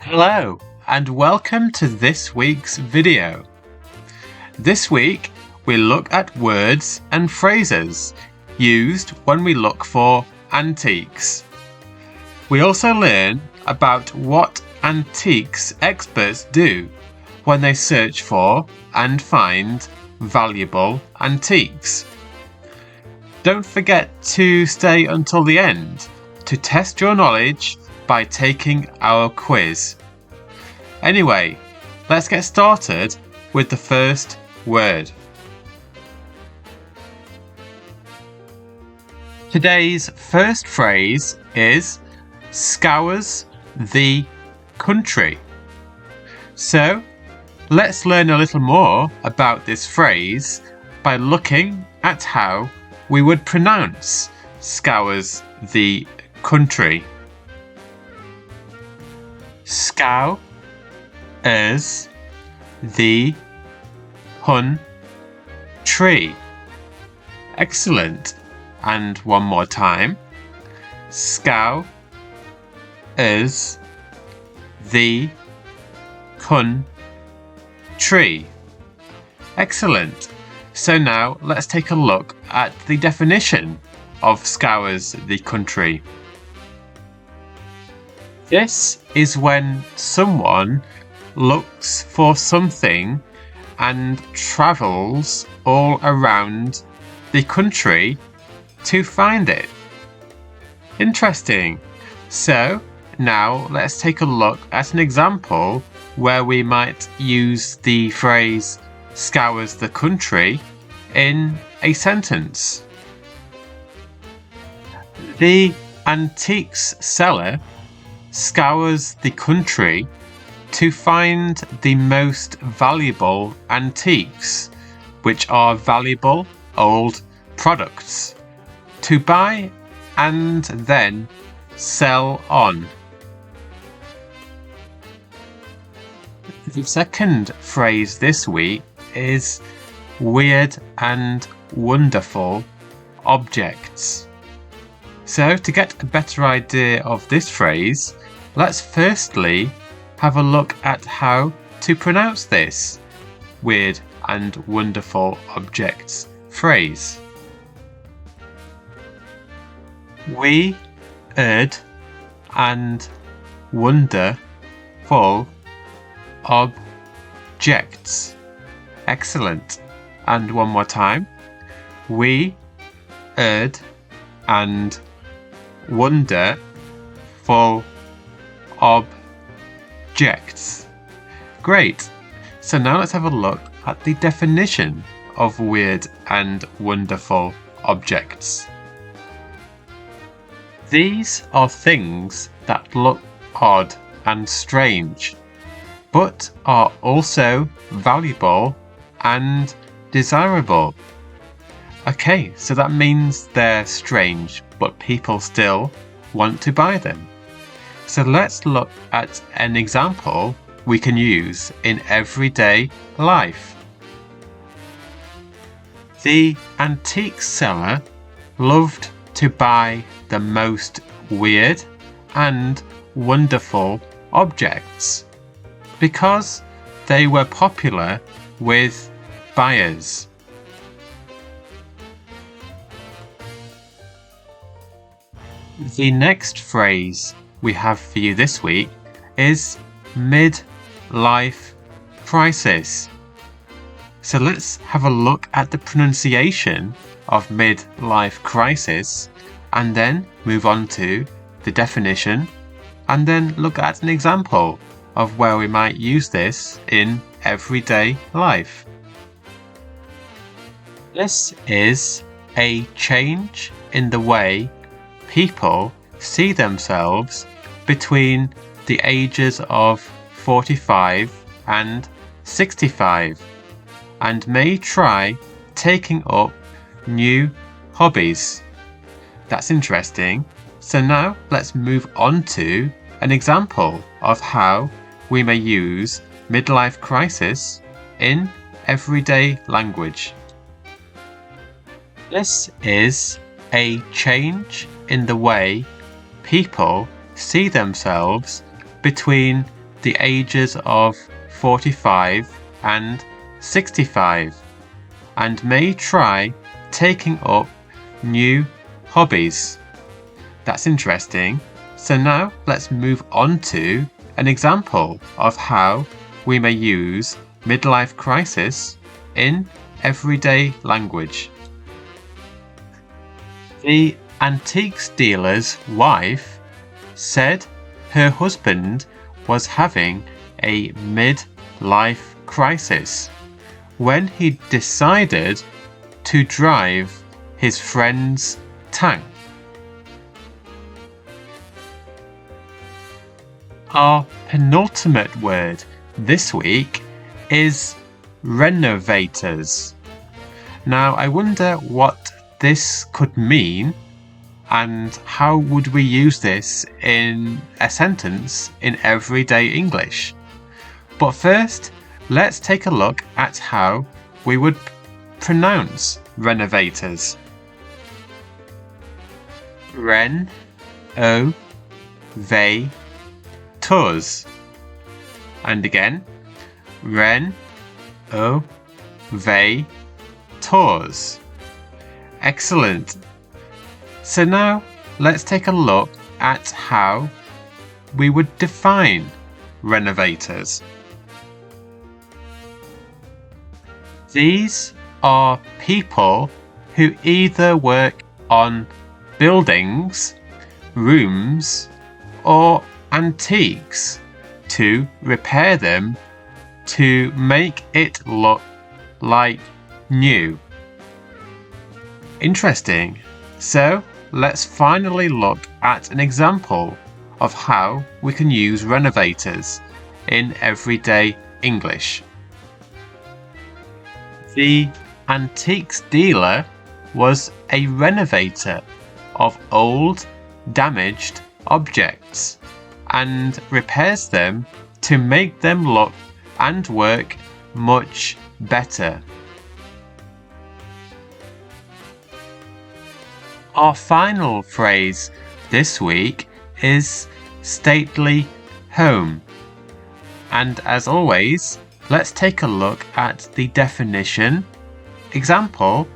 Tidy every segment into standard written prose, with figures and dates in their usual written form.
Hello and welcome to this week's video. This week we look at words and phrases used when we look for antiques. We also learn about what antiques experts do when they search for and find valuable antiques. Don't forget to stay until the end to test your knowledge by taking our quiz. Anyway, let's get started with the first word. Today's first phrase is scours the country. So, let's learn a little more about this phrase by looking at how we would pronounce scours the country. Scours the country. Excellent. And one more time. Scours the country. Excellent. So now let's take a look at the definition of scours the country. This is when someone looks for something and travels all around the country to find it. Interesting. So now let's take a look at an example where we might use the phrase scours the country in a sentence. The antiques seller scours the country to find the most valuable antiques, which are valuable old products, to buy and then sell on. The second phrase this week is weird and wonderful objects. So to get a better idea of this phrase, let's firstly have a look at how to pronounce this weird and wonderful objects phrase. Weird and wonderful objects. Excellent. And one more time. Weird and wonderful objects. Great. So now let's have a look at the definition of weird and wonderful objects. These are things that look odd and strange, but are also valuable and desirable. Okay, so that means they're strange, but people still want to buy them. So let's look at an example we can use in everyday life. The antique seller loved to buy the most weird and wonderful objects because they were popular with buyers. The next phrase we have for you this week is mid-life crisis. So let's have a look at the pronunciation of mid-life crisis and then move on to the definition and then look at an example of where we might use this in everyday life. This is a change in the way people see themselves between the ages of 45 and 65 and may try taking up new hobbies. That's interesting. So now let's move on to an example of how we may use midlife crisis in everyday language. This is a change in the way people see themselves between the ages of 45 and 65 and may try taking up new hobbies. That's interesting. So now let's move on to an example of how we may use midlife crisis in everyday language. The antiques dealer's wife said her husband was having a midlife crisis when he decided to drive his friend's tank. Our penultimate word this week is renovators. Now, I wonder what this could mean and how would we use this in a sentence in everyday English. But first, let's take a look at how we would pronounce renovators. Ren-o-va-tors. And again, ren-o-va-tors. Excellent. So now let's take a look at how we would define renovators. These are people who either work on buildings, rooms, or antiques to repair them to make it look like new. Interesting. So let's finally look at an example of how we can use renovators in everyday English. The antiques dealer was a renovator of old, damaged objects and repairs them to make them look and work much better. Our final phrase this week is stately home. And as always, let's take a look at the definition, example,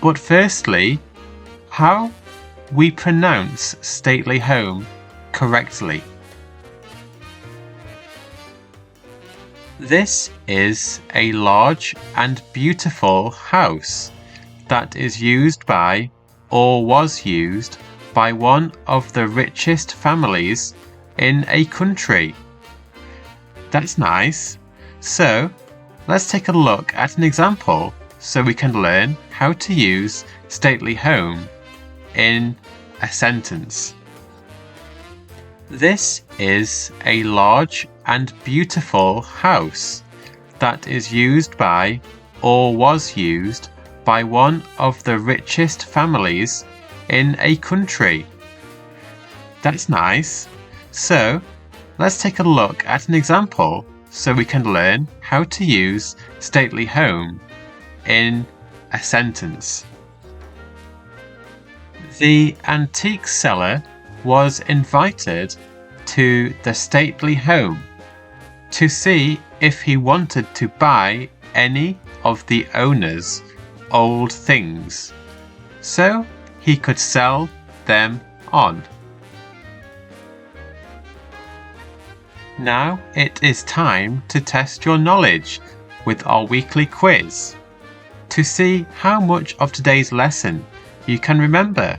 but firstly, how we pronounce stately home correctly. This is a large and beautiful house that is used by or was used by one of the richest families in a country. That's nice. So let's take a look at an example so we can learn how to use stately home in a sentence. This is a large and beautiful house that is used by or was used by one of the richest families in a country. That's nice. So let's take a look at an example so we can learn how to use stately home in a sentence. The antique seller was invited to the stately home to see if he wanted to buy any of the owner's old things, so he could sell them on. Now it is time to test your knowledge with our weekly quiz to see how much of today's lesson you can remember.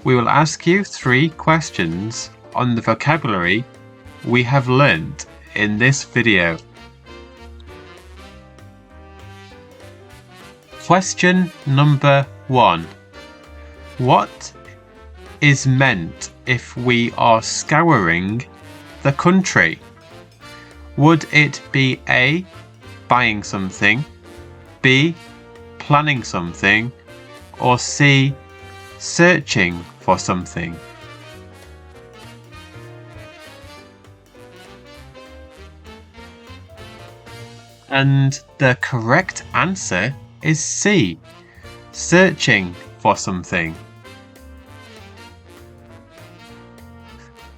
We will ask you 3 questions on the vocabulary we have learned in this video. Question number 1. What is meant if we are scouring the country? Would it be A, buying something, B, planning something, or C, searching for something? And the correct answer is C, searching for something.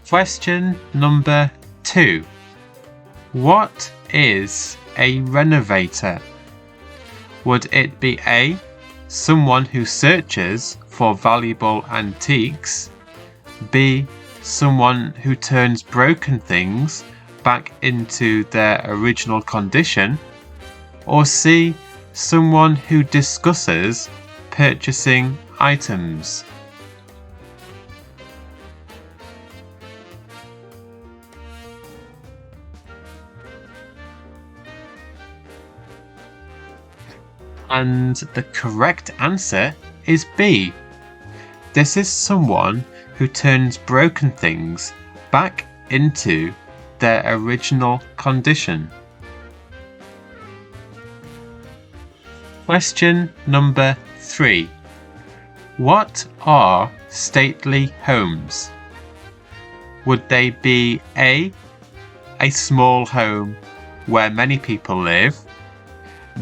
Question number 2. What is a renovator? Would it be A, someone who searches for valuable antiques, B, someone who turns broken things back into their original condition, or C, someone who discusses purchasing items? And the correct answer is B. This is someone who turns broken things back into their original condition. Question number 3. What are stately homes? Would they be A, a small home where many people live,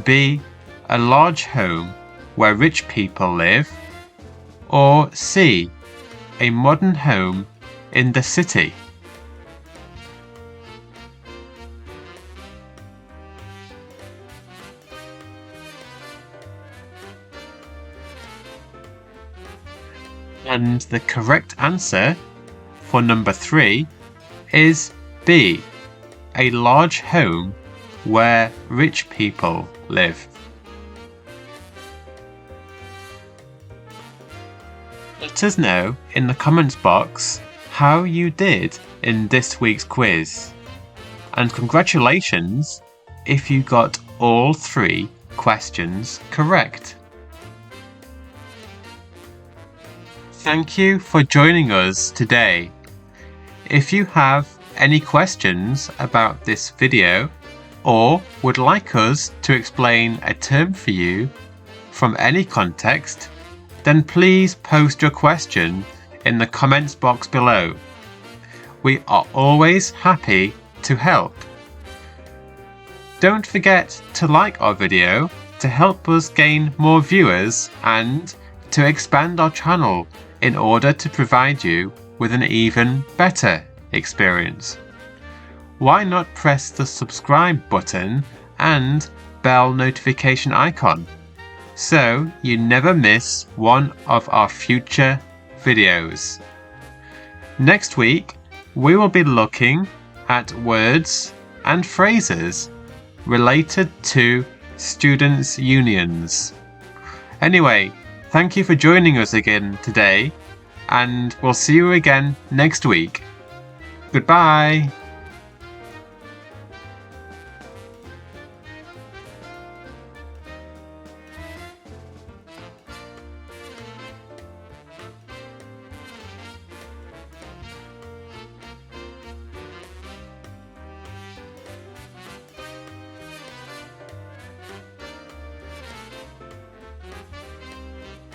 B, a large home where rich people live, or C, a modern home in the city? And the correct answer for number 3 is B, a large home where rich people live. Let us know in the comments box how you did in this week's quiz. And congratulations if you got all 3 questions correct. Thank you for joining us today. If you have any questions about this video or would like us to explain a term for you from any context, then please post your question in the comments box below. We are always happy to help. Don't forget to like our video to help us gain more viewers and to expand our channel in order to provide you with an even better experience. Why not press the subscribe button and bell notification icon so you never miss one of our future videos. Next week, we will be looking at words and phrases related to students' unions. Anyway, thank you for joining us again today, and we'll see you again next week. Goodbye!